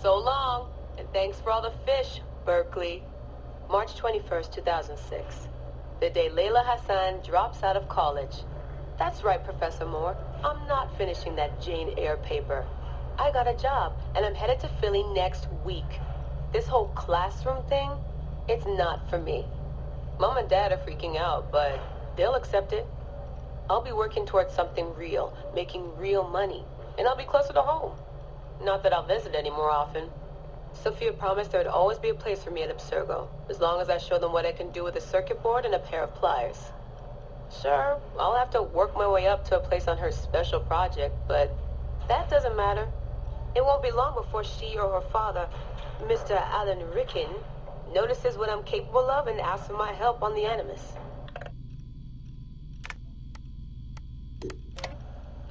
So long, and thanks for all the fish, Berkeley. March 21st, 2006. The day Layla Hassan drops out of college. That's right, Professor Moore. I'm not finishing that Jane Eyre paper. I got a job, and I'm headed to Philly next week. This whole classroom thing, it's not for me. Mom and Dad are freaking out, but they'll accept it. I'll be working towards something real, making real money, and I'll be closer to home. Not that I'll visit any more often. Sophia promised there'd always be a place for me at Abstergo, as long as I show them what I can do with a circuit board and a pair of pliers. Sure, I'll have to work my way up to a place on her special project, but that doesn't matter. It won't be long before she or her father, Mr. Alan Ricken, notices what I'm capable of and asks for my help on the Animus.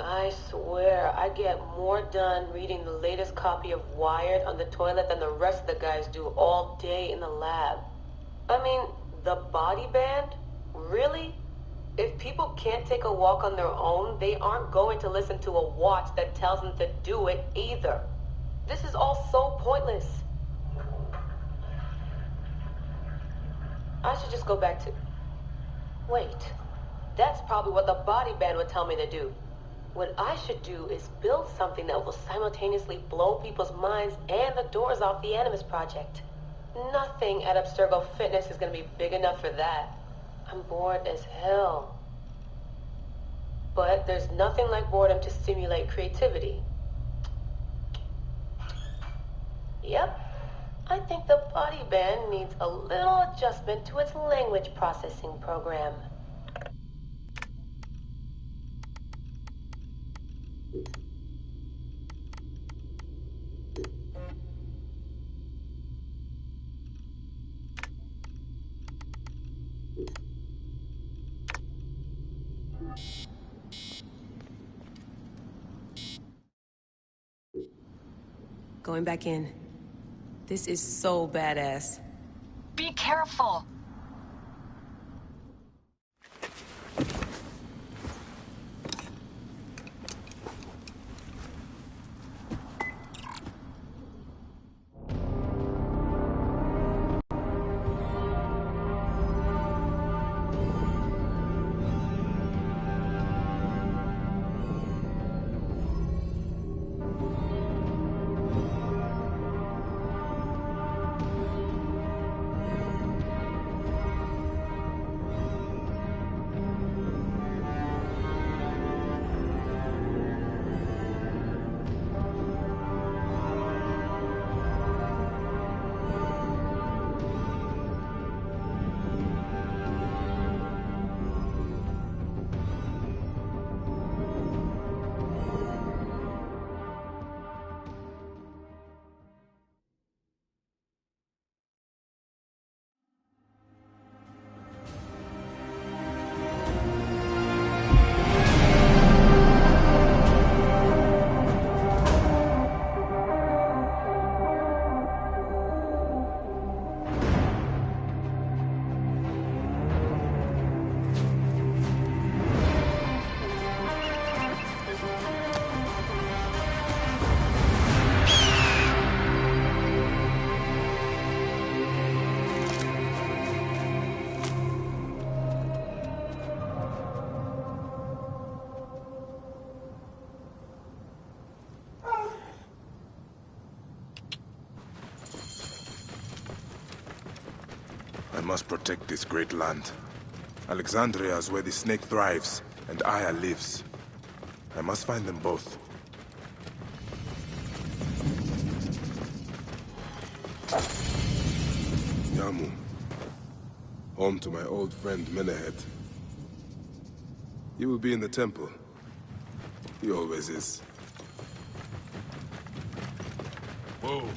I swear, I get more done reading the latest copy of Wired on the toilet than the rest of the guys do all day in the lab. I mean, the body band? Really? If people can't take a walk on their own, they aren't going to listen to a watch that tells them to do it either. This is all so pointless. I should just go back to... Wait. That's probably what the body band would tell me to do. What I should do is build something that will simultaneously blow people's minds and the doors off the Animus Project. Nothing at Abstergo Fitness is going to be big enough for that. I'm bored as hell. But there's nothing like boredom to stimulate creativity. Yep. I think the body band needs a little adjustment to its language processing program. Going back in. This is so badass. Be careful! I must protect this great land. Alexandria is where the snake thrives, and Aya lives. I must find them both. Yamu. Home to my old friend Menehet. He will be in the temple. He always is. Whoa.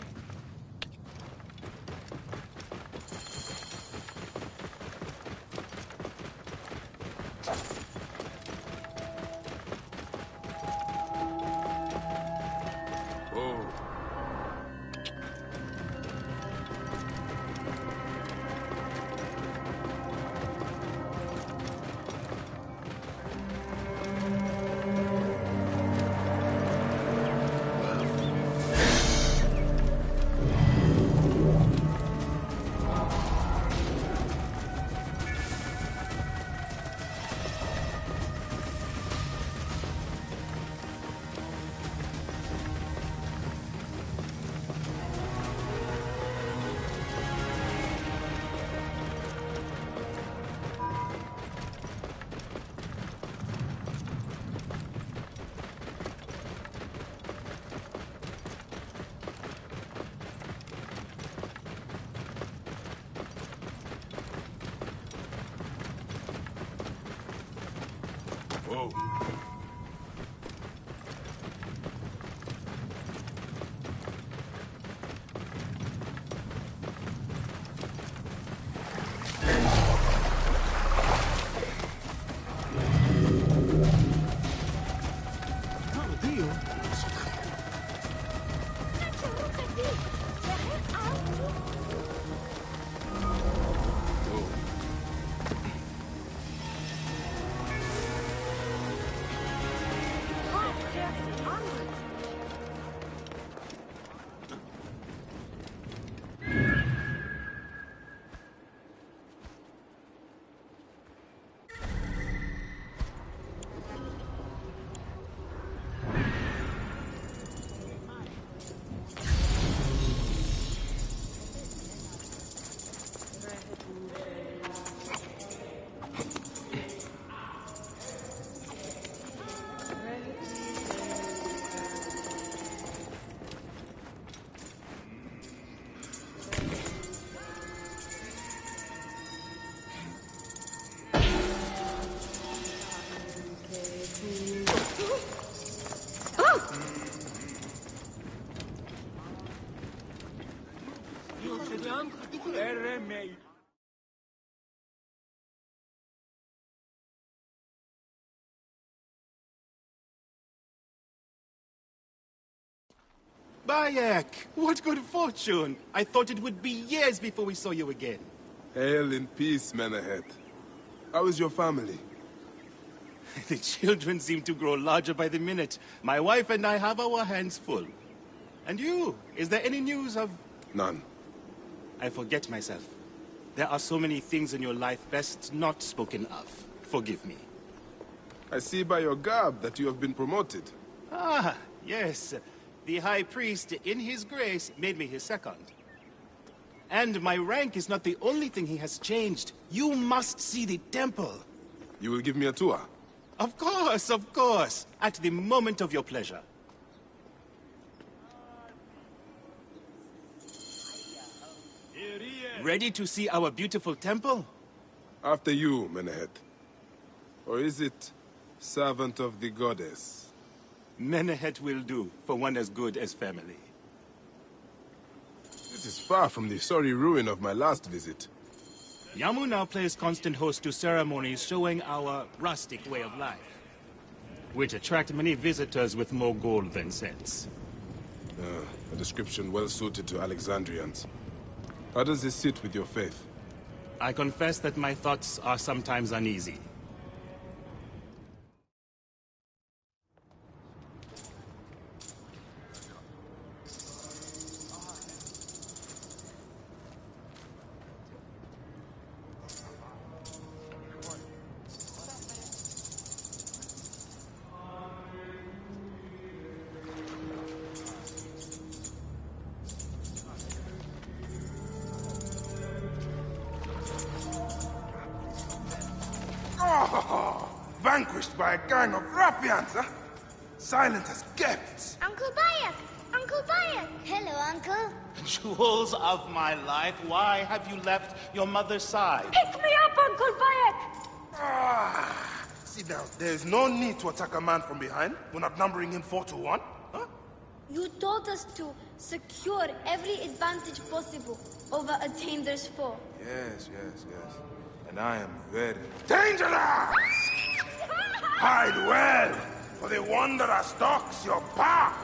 Whoa. Bayek, what good fortune! I thought it would be years before we saw you again. Hail in peace, Menehet. How is your family? The children seem to grow larger by the minute. My wife and I have our hands full. And you? Is there any news of... None. I forget myself. There are so many things in your life best not spoken of. Forgive me. I see by your garb that you have been promoted. Ah, yes. The High Priest, in his grace, made me his second. And my rank is not the only thing he has changed. You must see the temple. You will give me a tour? Of course, of course. At the moment of your pleasure. Ready to see our beautiful temple? After you, Menehet. Or is it servant of the goddess? Menehet will do, for one as good as family. This is far from the sorry ruin of my last visit. Yamu now plays constant host to ceremonies showing our rustic way of life, which attract many visitors with more gold than sense. A description well suited to Alexandrians. How does this sit with your faith? I confess that my thoughts are sometimes uneasy. Vanquished by a gang of ruffians, huh? Silent as kept. Uncle Bayek! Uncle Bayek! Hello, Uncle. Jewels of my life, why have you left your mother's side? Pick me up, Uncle Bayek! Sit down. There's no need to attack a man from behind. We're not numbering him 4-1. Huh? You told us to secure every advantage possible over a dangerous foe. Yes. And I am very dangerous! Hide well, for the wanderer stalks your path!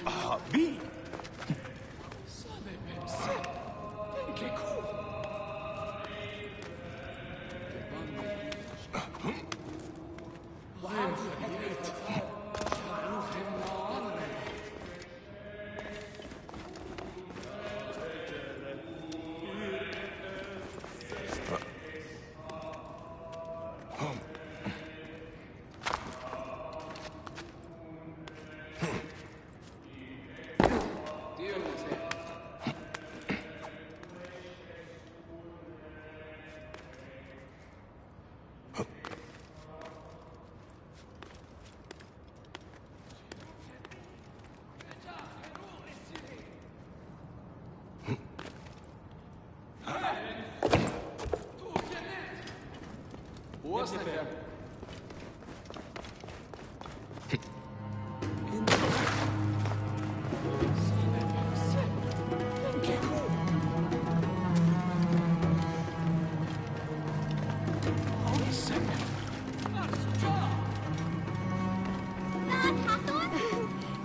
Ah, B.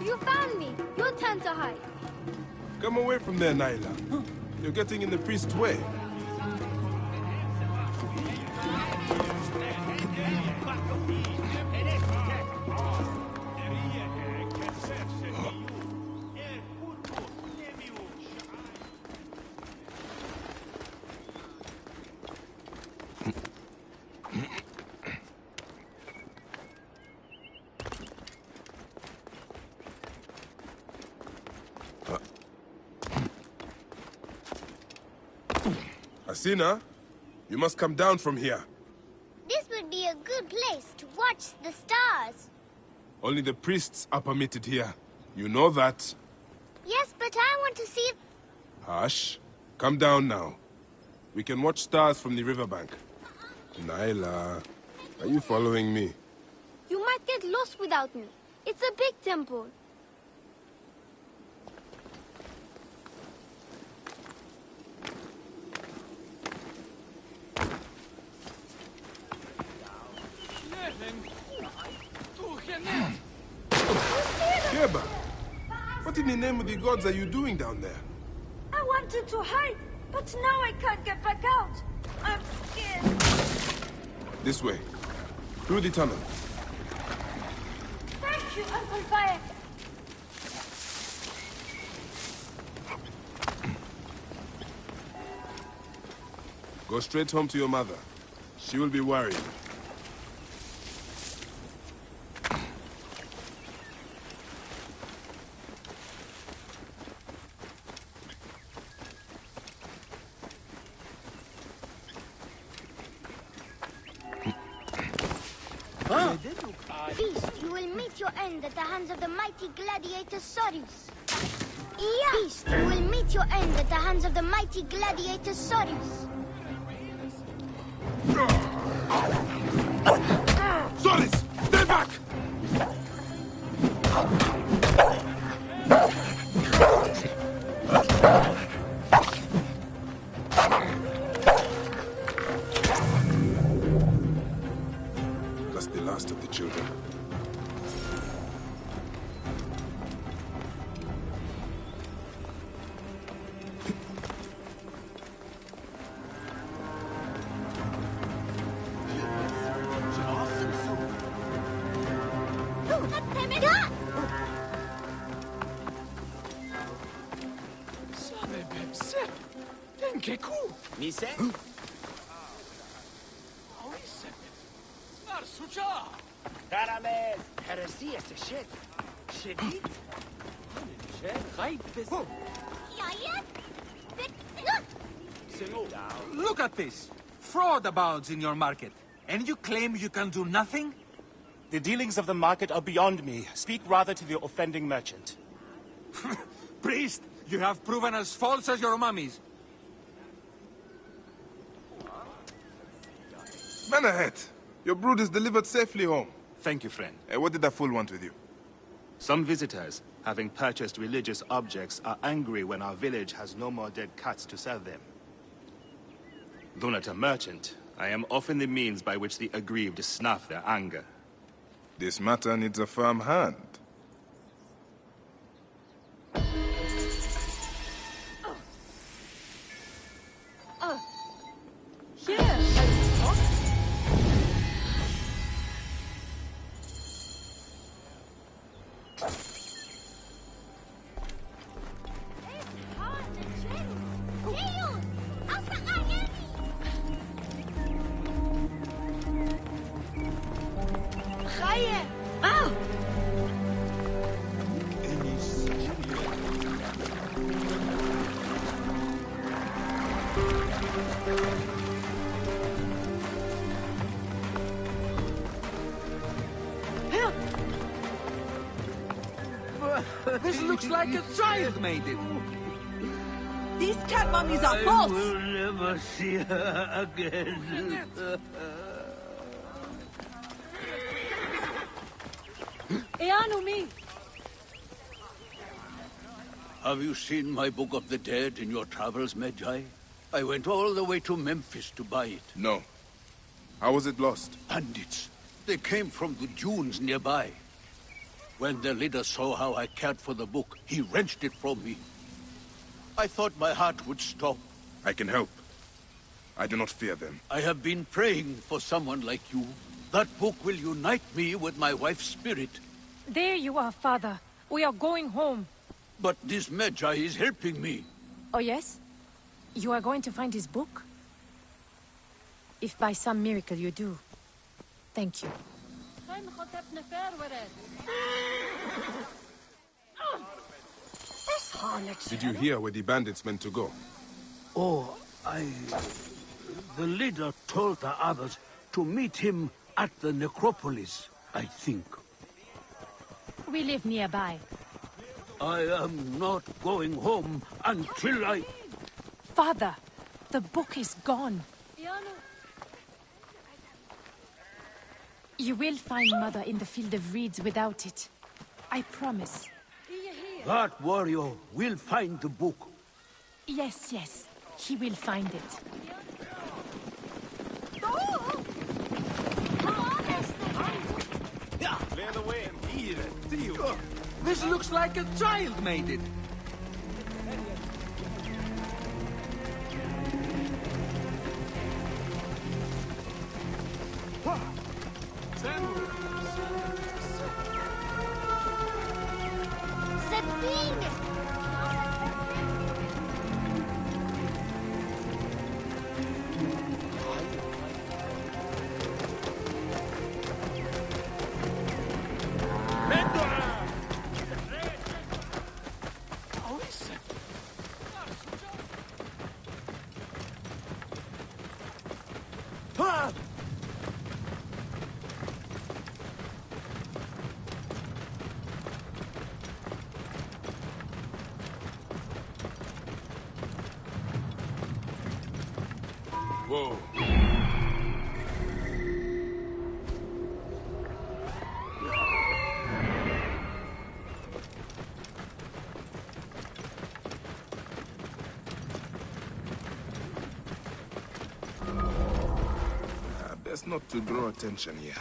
You found me. Your turn to hide. Come away from there, Nyla. You're getting in the priest's way. Asina, you must come down from here. This would be a good place to watch the stars. Only the priests are permitted here. You know that. Yes, but I want to see... Hush. Come down now. We can watch stars from the riverbank. Nyla, are you following me? You might get lost without me. It's a big temple. Sheba, what in the name of the gods are you doing down there? I wanted to hide, but now I can't get back out. I'm scared. This way. Through the tunnel. Thank you, Uncle Bayek. Go straight home to your mother. She will be worried. Beast, you will meet your end at the hands of the mighty gladiator Sorius. Beast, you will meet your end at the hands of the mighty gladiator Sorius. Solis! Stay back! That's the last of the children. Mise? Karamez! Heresy is shit. Shedit? Look at this! Fraud abounds in your market. And you claim you can do nothing? The dealings of the market are beyond me. Speak rather to the offending merchant. Priest, you have proven as false as your mummies. Menahet, your brood is delivered safely home. Thank you, friend. What did that fool want with you? Some visitors, having purchased religious objects, are angry when our village has no more dead cats to sell them. Though not a merchant, I am often the means by which the aggrieved snuff their anger. This matter needs a firm hand. This looks like a child made it. These cat mummies are false! I will never see her again. Eanumi! Have you seen my Book of the Dead in your travels, Medjay? I went all the way to Memphis to buy it. No. How was it lost? Bandits. They came from the dunes nearby. When their leader saw how I cared for the book, he wrenched it from me. I thought my heart would stop. I can help. I do not fear them. I have been praying for someone like you. That book will unite me with my wife's spirit. There you are, Father. We are going home. But this Medjay is helping me. Oh, yes? You are going to find his book? If by some miracle you do, thank you. Did you hear where the bandits meant to go? Oh, the leader told the others to meet him at the necropolis, I think. We live nearby. I am not going home until I... Father, the book is gone. You will find Mother in the field of reeds without it. I promise. That warrior will find the book. Yes, yes. He will find it. Clear the way and eat it. This looks like a child made it. Whoa. Best not to draw attention here.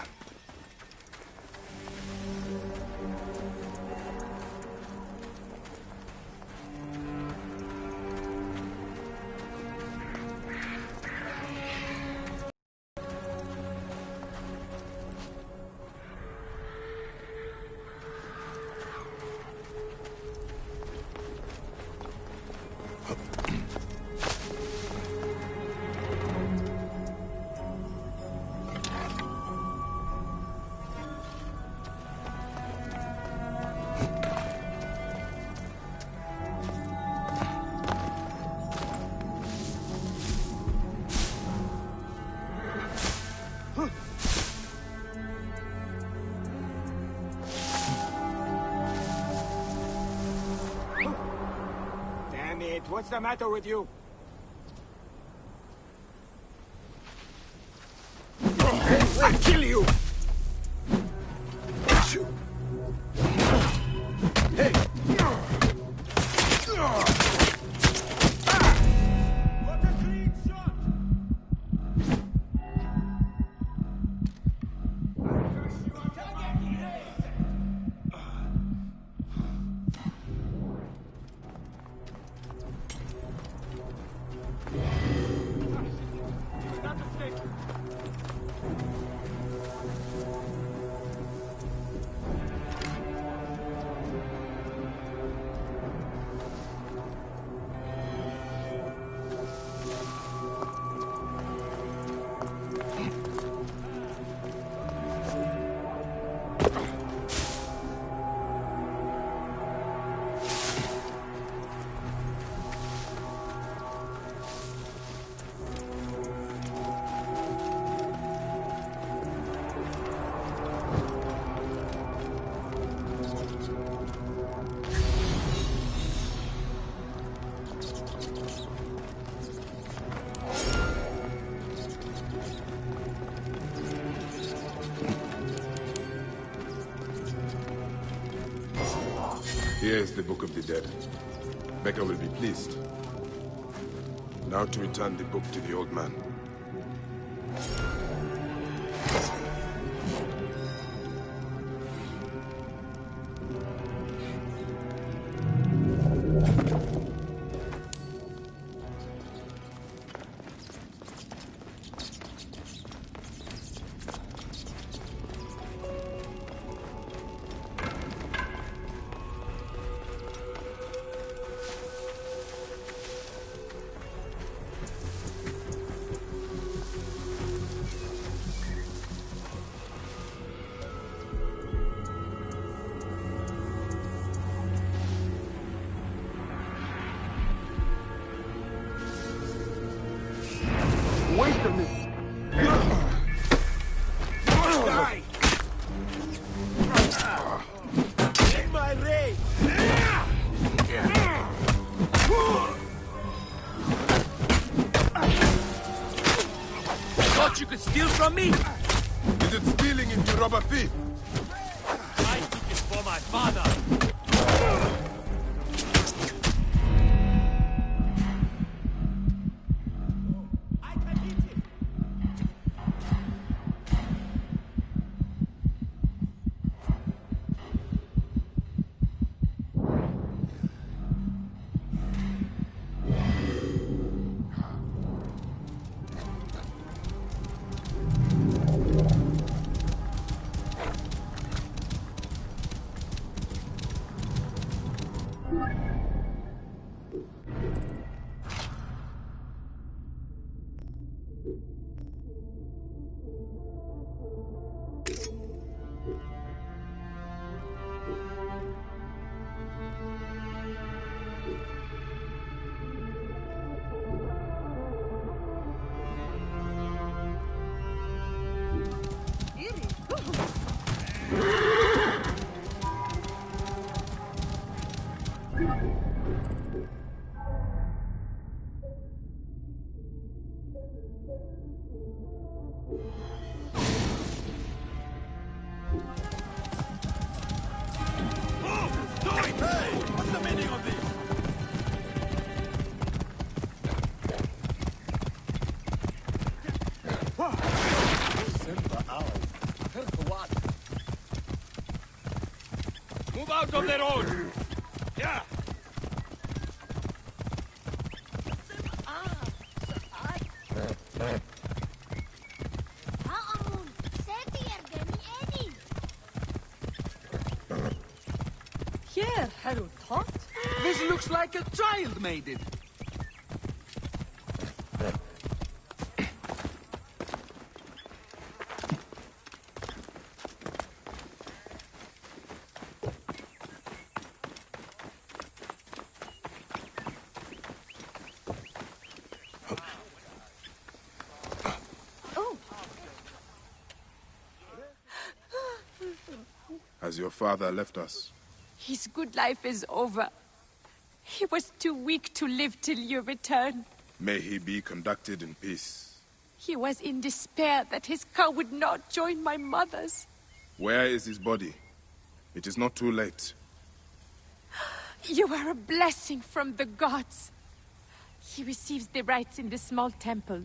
What's the matter with you? I'll kill you! Hey! Here is the Book of the Dead. Becca will be pleased. Now to return the book to the old man. Wait a minute! Die! In my race! Thought you could steal from me? Is it stealing if you rob a thief? I took it for my father! Move out of the road! Yeah! Here, Harold Tot. This looks like a child made it. Has your father left us? His good life is over. He was too weak to live till you return. May he be conducted in peace. He was in despair that his cow would not join my mother's. Where is his body? It is not too late. You are a blessing from the gods. He receives the rites in the small temple.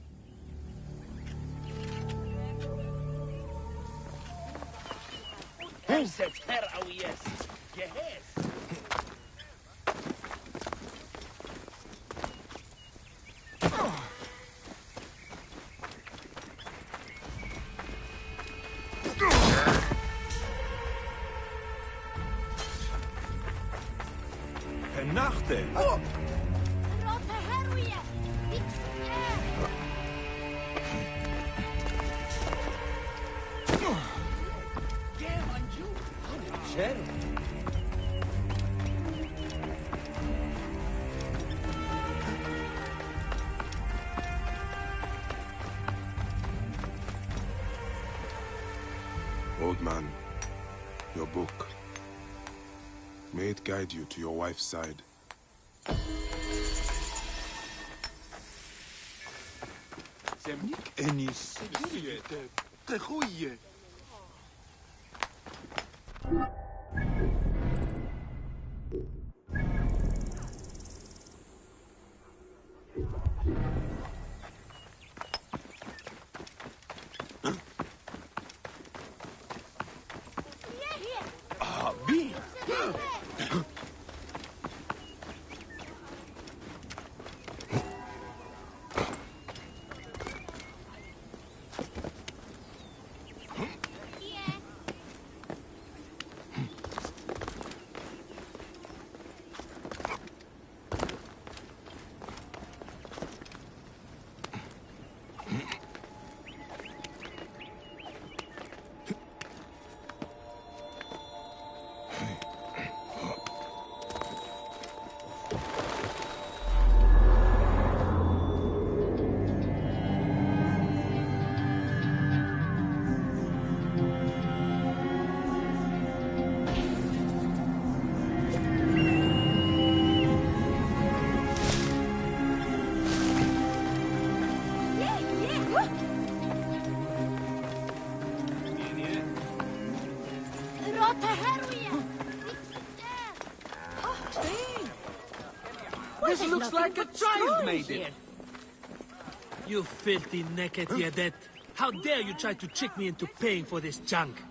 Nachte! Old man, your book. May it guide you to your wife's side. Zemnik Enis. Te goeie. This looks like a child made it. You filthy naked Yadet. How dare you try to trick me into paying for this junk?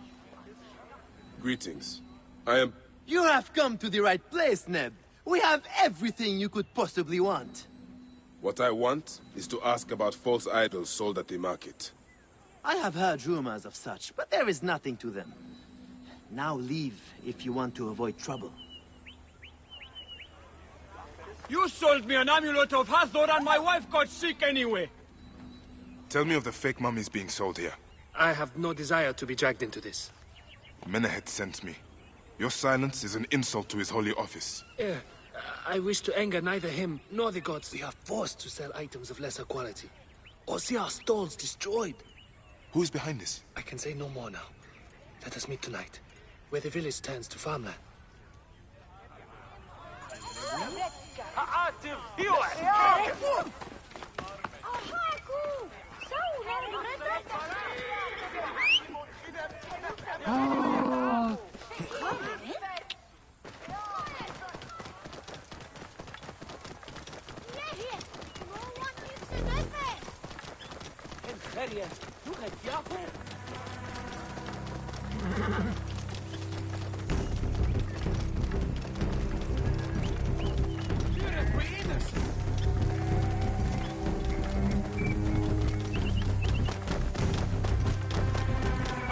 Greetings. I am... You have come to the right place, Neb. We have everything you could possibly want. What I want is to ask about false idols sold at the market. I have heard rumors of such, but there is nothing to them. Now leave if you want to avoid trouble. You sold me an amulet of Hathor and my wife got sick anyway. Tell me of the fake mummies being sold here. I have no desire to be dragged into this. Menehet sent me. Your silence is an insult to his holy office. I wish to anger neither him nor the gods. We are forced to sell items of lesser quality, or see our stalls destroyed. Who is behind this? I can say no more now. Let us meet tonight, where the village turns to farmland.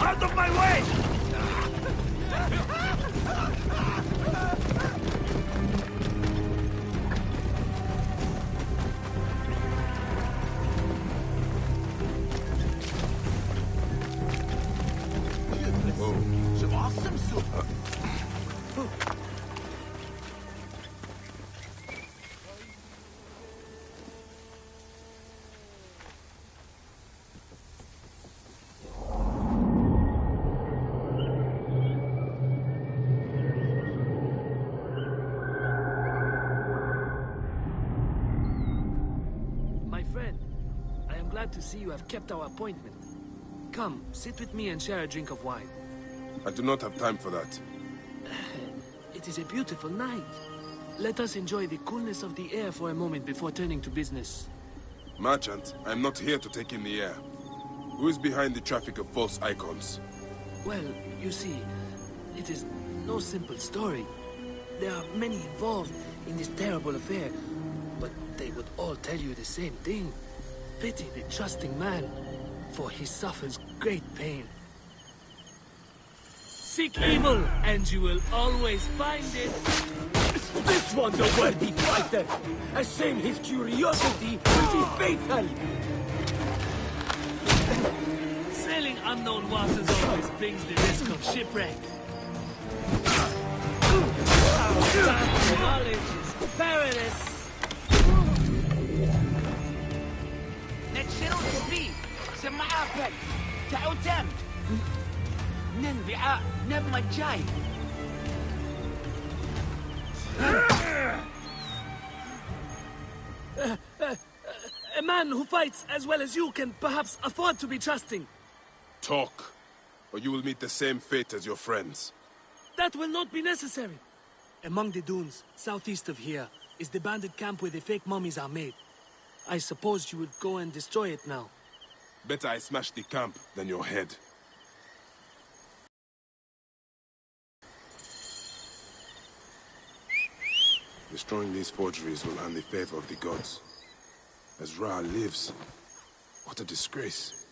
Out of my way! To see you have kept our appointment. Come, sit with me and share a drink of wine. I do not have time for that. It is a beautiful night. Let us enjoy the coolness of the air for a moment before turning to business. Merchant, I am not here to take in the air. Who is behind the traffic of false icons? Well, you see, it is no simple story. There are many involved in this terrible affair, but they would all tell you the same thing. Pity the trusting man, for he suffers great pain. Seek evil, and you will always find it. This one's a worthy fighter. A shame his curiosity will be fatal. Sailing unknown waters always brings the risk of shipwreck. Our knowledge is perilous. سمعافك تعوتم ننبع نبما جاي. A man who fights as well as you can perhaps afford to be trusting. Talk, or you will meet the same fate as your friends. That will not be necessary. Among the dunes, southeast of here, is the bandit camp where the fake mummies are made. I suppose you would go and destroy it now. Better I smash the camp than your head. Destroying these forgeries will earn the favor of the gods. As Ra lives, what a disgrace.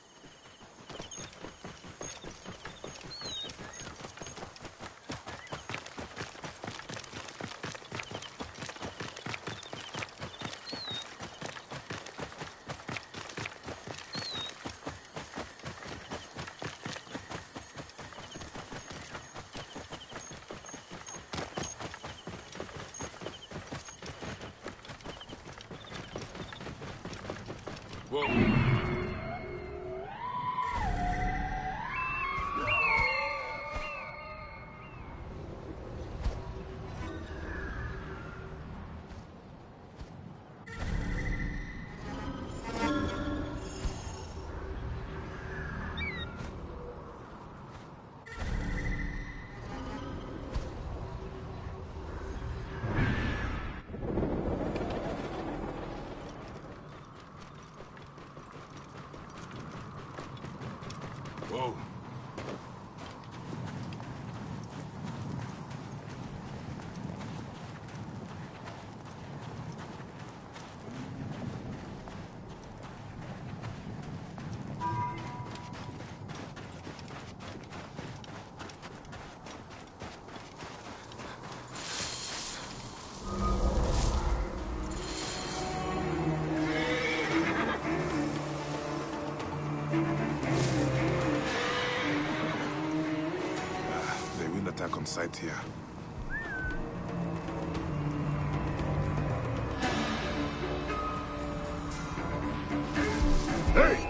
Whoa. They will attack on sight here. Hey!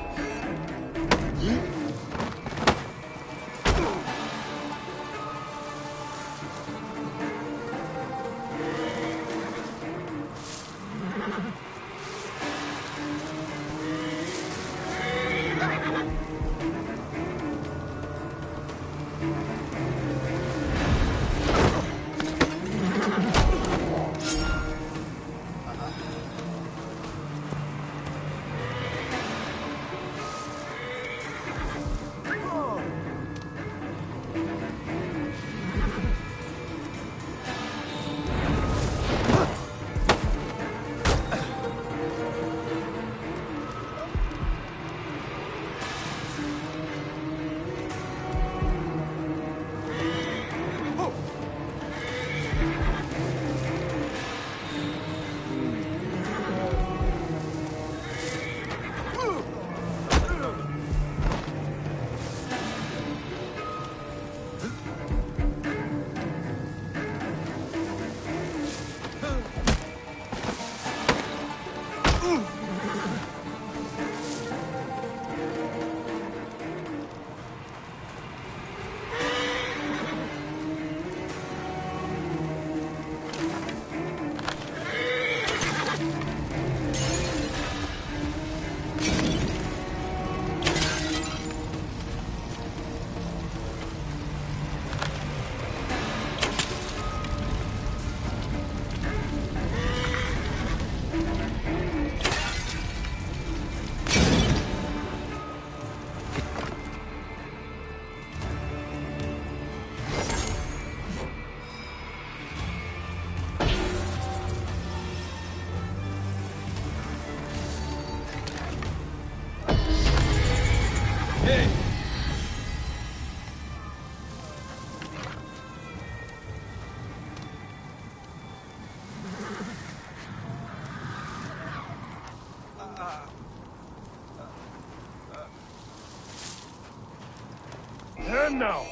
And now!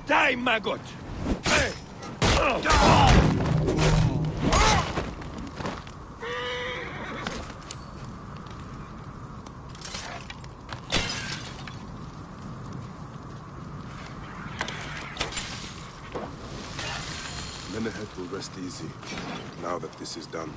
Die, maggot! Hey! Menehet will rest easy, now that this is done.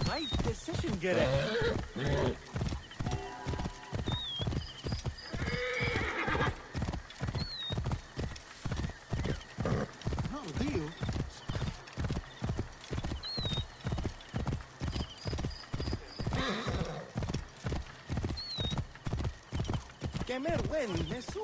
Nice decision, get it. Kemer wen, Nesu.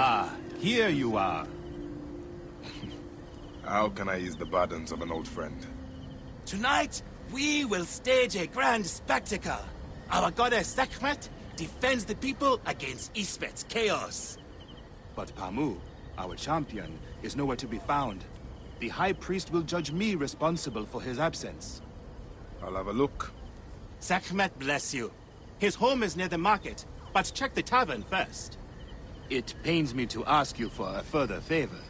Ah, here you are. How can I ease the burdens of an old friend? Tonight, we will stage a grand spectacle. Our goddess Sekhmet defends the people against Isfet's chaos. But Pamu, our champion, is nowhere to be found. The High Priest will judge me responsible for his absence. I'll have a look. Sekhmet bless you. His home is near the market, but check the tavern first. It pains me to ask you for a further favor.